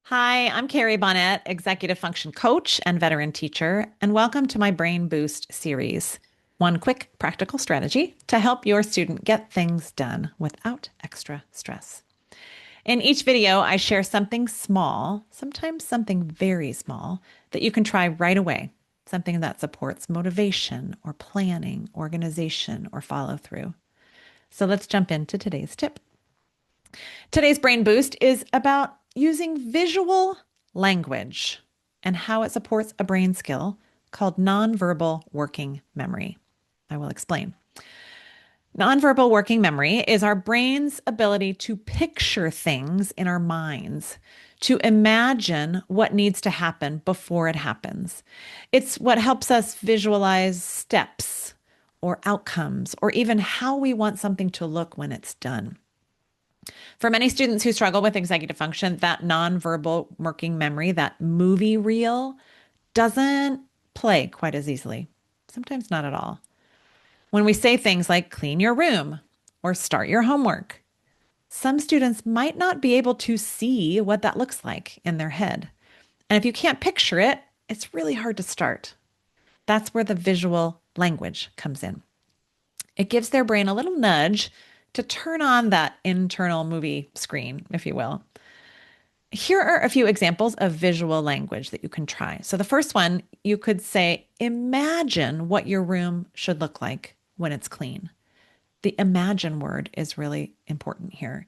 Hi, I'm Carrie Bonnet, Executive Function Coach and veteran teacher, and welcome to my Brain Boost series. One quick practical strategy to help your student get things done without extra stress. In each video, I share something small, sometimes something very small, that you can try right away. Something that supports motivation or planning, organization, or follow through. So let's jump into today's tip. Today's Brain Boost is about using visual language and how it supports a brain skill called nonverbal working memory. I will explain. Nonverbal working memory is our brain's ability to picture things in our minds, to imagine what needs to happen before it happens. It's what helps us visualize steps or outcomes or even how we want something to look when it's done. For many students who struggle with executive function, that nonverbal working memory, that movie reel, doesn't play quite as easily. Sometimes not at all. When we say things like clean your room or start your homework, some students might not be able to see what that looks like in their head. And if you can't picture it, it's really hard to start. That's where the visual language comes in. It gives their brain a little nudge to turn on that internal movie screen, if you will. Here are a few examples of visual language that you can try. So the first one, you could say, imagine what your room should look like when it's clean. The imagine word is really important here.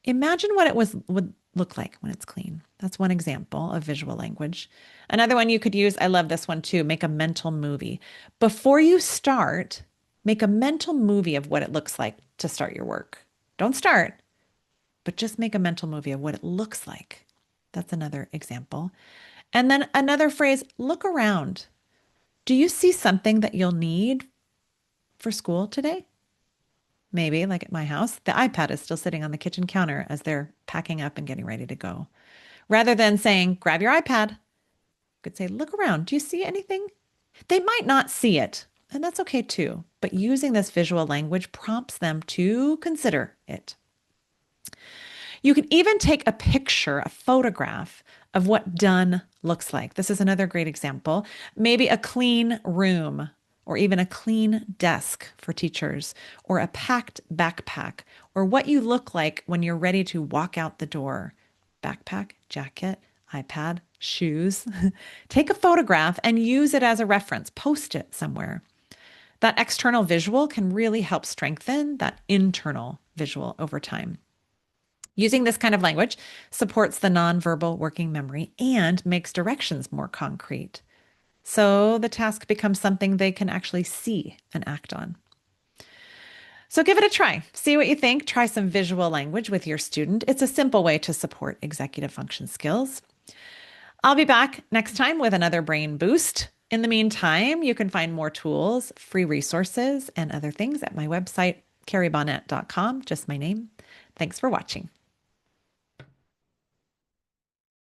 Imagine what would look like when it's clean. That's one example of visual language. Another one you could use, I love this one too, make a mental movie. Before you start, make a mental movie of what it looks like to start your work. Don't start, but just make a mental movie of what it looks like. That's another example. And then another phrase, look around. Do you see something that you'll need for school today? Maybe, like at my house, the iPad is still sitting on the kitchen counter as they're packing up and getting ready to go. Rather than saying, grab your iPad, you could say, look around. Do you see anything? They might not see it, and that's okay too. But using this visual language prompts them to consider it. You can even take a picture, a photograph of what done looks like. This is another great example. Maybe a clean room or even a clean desk for teachers or a packed backpack or what you look like when you're ready to walk out the door. Backpack, jacket, iPad, shoes. Take a photograph and use it as a reference. Post it somewhere. That external visual can really help strengthen that internal visual over time. Using this kind of language supports the nonverbal working memory and makes directions more concrete. So the task becomes something they can actually see and act on. So give it a try. See what you think. Try some visual language with your student. It's a simple way to support executive function skills. I'll be back next time with another brain boost. In the meantime, you can find more tools, free resources, and other things at my website, carriebonnet.com, just my name. Thanks for watching.